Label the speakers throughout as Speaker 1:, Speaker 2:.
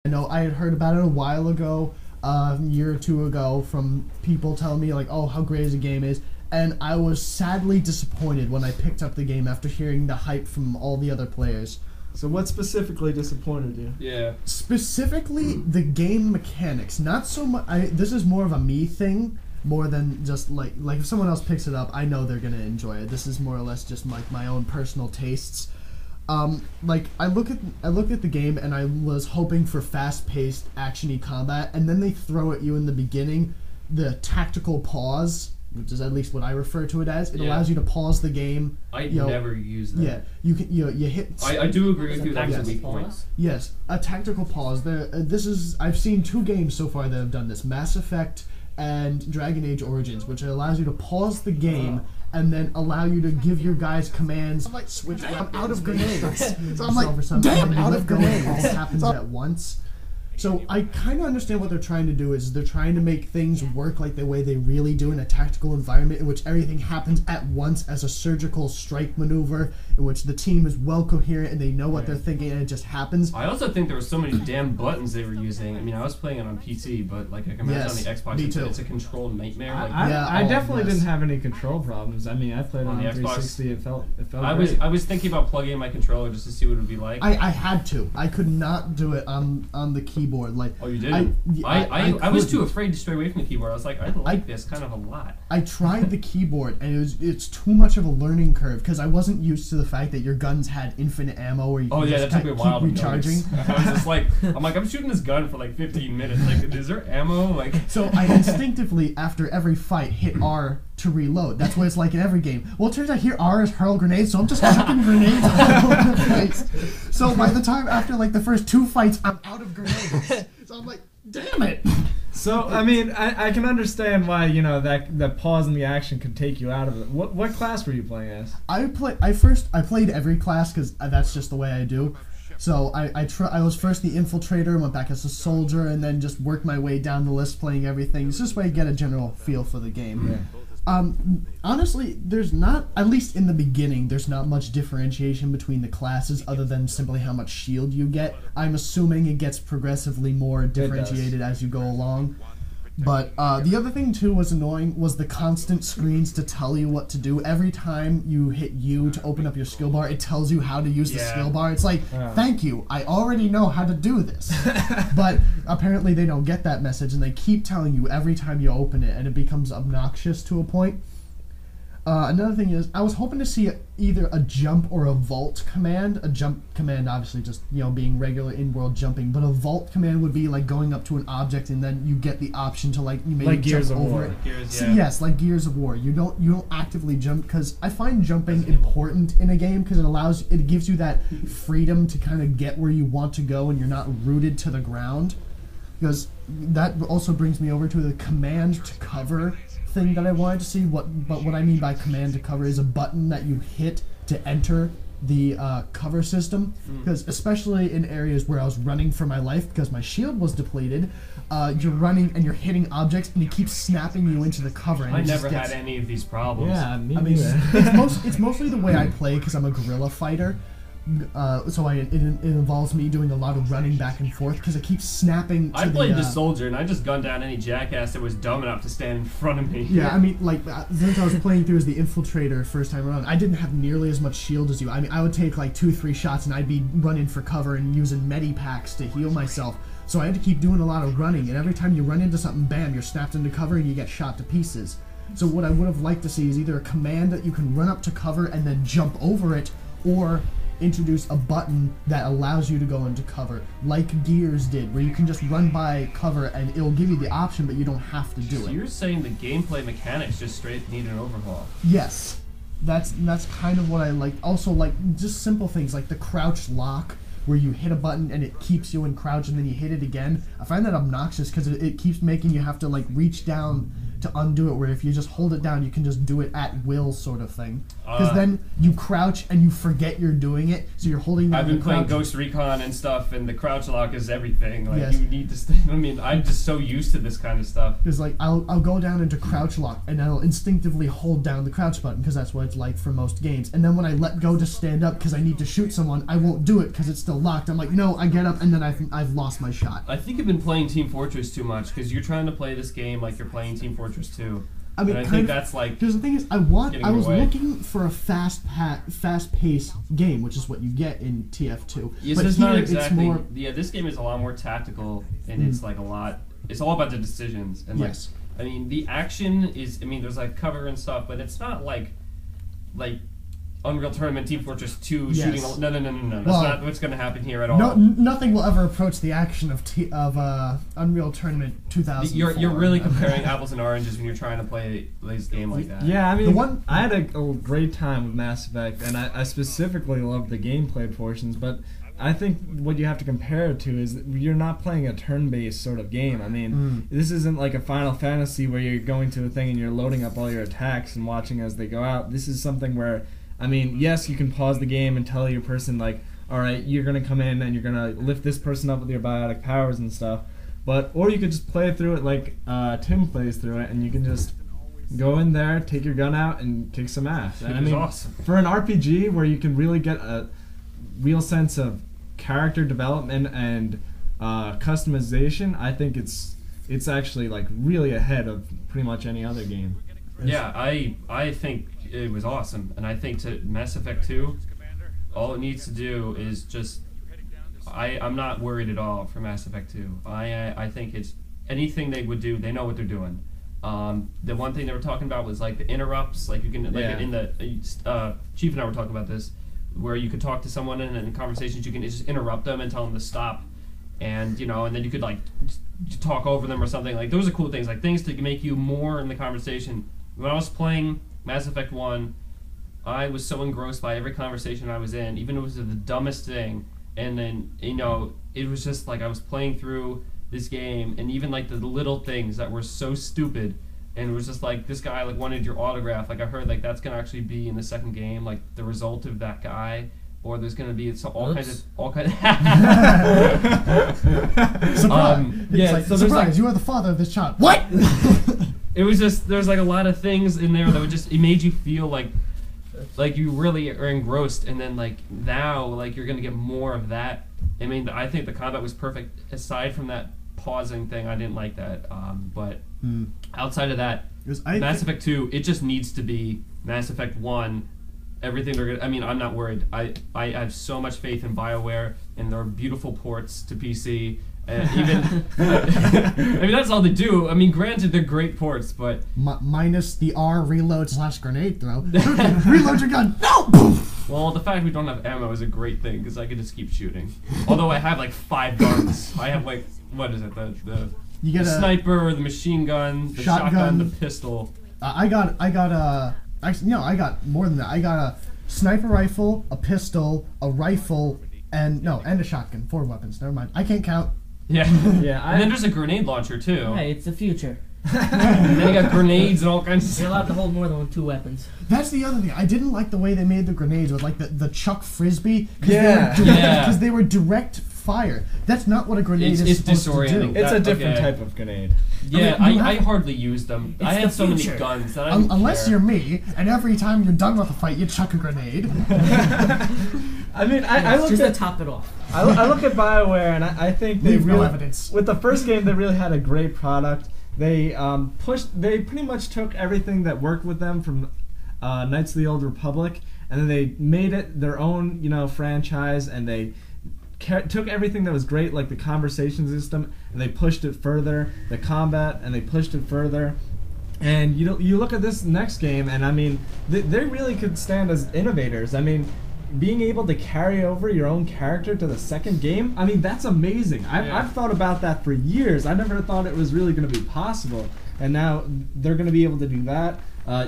Speaker 1: I know I had heard about it a while ago, a year or two ago, from people telling me like, oh, how great the game is, and I was sadly disappointed when I picked up the game after hearing the hype from all the other players.
Speaker 2: So what specifically disappointed you?
Speaker 3: Yeah.
Speaker 1: Specifically, the game mechanics. Not so much. This is more of a me thing, more than just like if someone else picks it up, I know they're gonna enjoy it. This is more or less just like my own personal tastes. Like I looked at the game and I was hoping for fast-paced, actiony combat, and then they throw at you in the beginning the tactical pause, which is at least what I refer to it as. It allows you to pause the game.
Speaker 3: I never use that.
Speaker 1: Yeah, you can you hit.
Speaker 3: I do agree with you. That's a weak point.
Speaker 1: Yes, a tactical pause. I've seen 2 games so far that have done this: Mass Effect and Dragon Age Origins, which allows you to pause the game and then allow you to give your guys commands. I'm like, switch. I'm out of grenades. So I'm like, damn, out of grenades. It all happens at once. So I kind of understand what they're trying to do is they're trying to make things work like the way they really do in a tactical environment in which everything happens at once as a surgical strike maneuver, in which the team is well coherent and they know what they're thinking and it just happens.
Speaker 3: I also think there were so many damn buttons they were using. I mean, I was playing it on PC, but like I can imagine on the Xbox, it's a control nightmare. Like,
Speaker 2: I definitely didn't have any control problems. I mean, I played on the 360. It felt great.
Speaker 3: I was thinking about plugging in my controller just to see what it would be like.
Speaker 1: I had to. I could not do it on the keyboard. Like,
Speaker 3: oh, you did? I was too afraid to stray away from the keyboard. I was like, I like this kind of a lot.
Speaker 1: I tried the keyboard, and it's too much of a learning curve because I wasn't used to the fact that your guns had infinite ammo where you can
Speaker 3: that took me a while
Speaker 1: keep recharging.
Speaker 3: I was just like, I'm shooting this gun for like 15 minutes. Like, is there ammo? Like,
Speaker 1: so I instinctively, after every fight, hit R to reload. That's what it's like in every game. Well, it turns out here R is hurl grenades, so I'm just chucking grenades all over the place. So by the time after like the first 2 fights, I'm out of grenades. So I'm like, damn it.
Speaker 2: So I mean, I can understand why that pause in the action could take you out of it. What class were you playing as?
Speaker 1: I played every class because that's just the way I do. So I was first the infiltrator, went back as a soldier, and then just worked my way down the list playing everything. It's just way to get a general feel for the game.
Speaker 2: Yeah.
Speaker 1: Honestly, there's not, at least in the beginning, there's not much differentiation between the classes other than simply how much shield you get. I'm assuming it gets progressively more differentiated as you go along. But the other thing too was annoying was the constant screens to tell you what to do. Every time you hit U to open up your skill bar, it tells you how to use the skill bar. It's like, thank you, I already know how to do this. But apparently they don't get that message, and they keep telling you every time you open it, and it becomes obnoxious to a point. Another thing is, I was hoping to see either a jump or a vault command. A jump command, obviously, just being regular in-world jumping, but a vault command would be like going up to an object and then you get the option to you maybe
Speaker 2: Gears
Speaker 1: jump
Speaker 2: of
Speaker 1: over
Speaker 2: War.
Speaker 1: it. So, yes, like Gears of War. You don't actively jump because I find jumping important in a game because it gives you that freedom to kind of get where you want to go and you're not rooted to the ground. Because that also brings me over to the command to cover thing that I wanted to see. But what I mean by command to cover is a button that you hit to enter the cover system. Because especially in areas where I was running for my life because my shield was depleted, you're running and you're hitting objects and it keeps snapping you into the cover. And
Speaker 3: I never had any of these problems.
Speaker 2: Yeah, me
Speaker 1: neither. It's mostly the way I play because I'm a guerrilla fighter. So it involves me doing a lot of running back and forth because it keeps snapping to
Speaker 3: I played the soldier and I just gunned down any jackass that was dumb enough to stand in front of me.
Speaker 1: Yeah, I mean, like, since I was playing through as the infiltrator first time around, I didn't have nearly as much shield as you. I mean, I would take like 2-3 shots and I'd be running for cover and using medipacks to heal myself. So I had to keep doing a lot of running, and every time you run into something, bam, you're snapped into cover and you get shot to pieces. So what I would have liked to see is either a command that you can run up to cover and then jump over it, or introduce a button that allows you to go into cover, like Gears did, where you can just run by cover and it'll give you the option, but you don't have to do it.
Speaker 3: So you're saying the gameplay mechanics just straight need an overhaul?
Speaker 1: Yes, that's kind of what I like. Also, like just simple things like the crouch lock, where you hit a button and it keeps you in crouch, and then you hit it again. I find that obnoxious because it keeps making you have to like reach down to undo it, where if you just hold it down, you can just do it at will, sort of thing. Because then you crouch and you forget you're doing it, so you're holding down.
Speaker 3: I've been playing Ghost Recon and stuff, and the crouch lock is everything. Like you need to stay. I mean, I'm just so used to this kind of stuff.
Speaker 1: Because like I'll go down into crouch lock and I'll instinctively hold down the crouch button because that's what it's like for most games. And then when I let go to stand up because I need to shoot someone, I won't do it because it's still locked. I'm like, no, I get up, and then I've lost my shot.
Speaker 3: I think you've been playing Team Fortress too much because you're trying to play this game like you're playing Team Fortress 2. I mean, I think that's like.
Speaker 1: Because the thing is, I was looking for a fast-paced game, which is what you get in TF2.
Speaker 3: Yes,
Speaker 1: but
Speaker 3: it's
Speaker 1: here
Speaker 3: not exactly.
Speaker 1: It's more,
Speaker 3: this game is a lot more tactical, and it's like a lot. It's all about the decisions, and like, I mean, the action is. I mean, there's like cover and stuff, but it's not like Unreal Tournament, Team Fortress 2 shooting. No. That's not what's going to happen here at all.
Speaker 1: Nothing will ever approach the action of Unreal Tournament 2004.
Speaker 3: You're really comparing apples and oranges when you're trying to play this game like that.
Speaker 2: Yeah, I mean, I had a great time with Mass Effect, and I specifically loved the gameplay portions, but I think what you have to compare it to is that you're not playing a turn-based sort of game. I mean, this isn't like a Final Fantasy where you're going to a thing and you're loading up all your attacks and watching as they go out. This is something where, I mean, yes, you can pause the game and tell your person, like, all right, you're going to come in and you're going to lift this person up with your biotic powers and stuff. Or you could just play through it like Tim plays through it, and you can just go in there, take your gun out, and kick some ass. And I mean,
Speaker 3: awesome.
Speaker 2: For an RPG where you can really get a real sense of character development and customization, I think it's actually like really ahead of pretty much any other game.
Speaker 3: Yeah, I think it was awesome, and I think to Mass Effect 2, all it needs to do is just. I'm not worried at all for Mass Effect 2. I think it's anything they would do, they know what they're doing. The one thing they were talking about was like the interrupts, like you can in the Chief and I were talking about this, where you could talk to someone and in conversations you can just interrupt them and tell them to stop, and and then you could like talk over them or something. Like those are cool things, like things to make you more in the conversation. When I was playing Mass Effect 1, I was so engrossed by every conversation I was in, even if it was the dumbest thing. And then, it was just like I was playing through this game, and even like the little things that were so stupid, and it was just like this guy like wanted your autograph. Like I heard like that's gonna actually be in the second game, like the result of that guy, or there's gonna be all kinds of.
Speaker 1: Surprise! So surprise! You are the father of this child. What?
Speaker 3: It was just there's like a lot of things in there that would it made you feel like you really are engrossed, and then like now like you're gonna get more of that. I mean, I think the combat was perfect. Aside from that pausing thing, I didn't like that. But outside of that, Mass Effect 2, it just needs to be Mass Effect 1. Everything they're gonna. I mean, I'm not worried. I have so much faith in BioWare and their beautiful ports to PC. And even, I mean, that's all they do. I mean, granted, they're great ports, but
Speaker 1: minus the R reload / grenade throw. Reload your gun. No.
Speaker 3: Well, the fact we don't have ammo is a great thing because I can just keep shooting. Although I have like 5 guns. I have like what is it? The sniper, the machine gun, the shotgun, the pistol.
Speaker 1: I got more than that. I got a sniper rifle, a pistol, a rifle, and a shotgun. 4 weapons. Never mind. I can't count.
Speaker 3: Yeah. And then there's a grenade launcher too.
Speaker 4: Hey, it's the future.
Speaker 3: And then you got grenades and all kinds of stuff.
Speaker 4: You're allowed to hold more than 2 weapons.
Speaker 1: That's the other thing. I didn't like the way they made the grenades with like the Chuck Frisbee.
Speaker 2: Because
Speaker 1: they were direct fire. That's not what a grenade is supposed to do.
Speaker 2: It's a different type of grenade.
Speaker 3: Yeah, I hardly used them. I had so many guns that I didn't
Speaker 1: unless
Speaker 3: care.
Speaker 1: you're me, and every time you're done with a fight, you chuck a grenade.
Speaker 2: I mean, I look
Speaker 4: just
Speaker 2: at
Speaker 4: to top it off.
Speaker 2: I look at BioWare, and I think they
Speaker 1: Leave
Speaker 2: really
Speaker 1: no evidence.
Speaker 2: With the first game, they really had a great product. They They pretty much took everything that worked with them from Knights of the Old Republic, and then they made it their own, franchise, and they took everything that was great, like the conversation system, and they pushed it further. The combat, and they pushed it further. And you look at this next game, and I mean, they really could stand as innovators. I mean, being able to carry over your own character to the second game, I mean, that's amazing. I've thought about that for years. I never thought it was really going to be possible. And now they're going to be able to do that.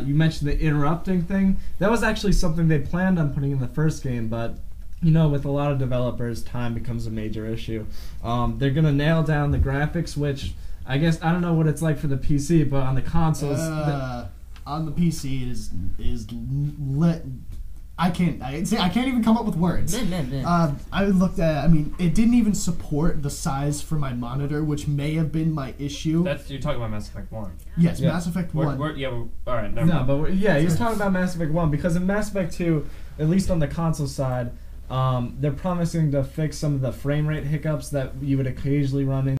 Speaker 2: You mentioned the interrupting thing. That was actually something they planned on putting in the first game, but with a lot of developers, time becomes a major issue. They're going to nail down the graphics, which I guess I don't know what it's like for the PC, but on the consoles,
Speaker 1: on the PC is lit. I can't even come up with words. I looked at. I mean, it didn't even support the size for my monitor, which may have been my issue.
Speaker 3: You're talking about Mass Effect 1.
Speaker 1: Yes, Mass Effect 1.
Speaker 3: All right, never mind.
Speaker 2: But he's talking about Mass Effect 1 because in Mass Effect 2, at least on the console side, they're promising to fix some of the frame rate hiccups that you would occasionally run into.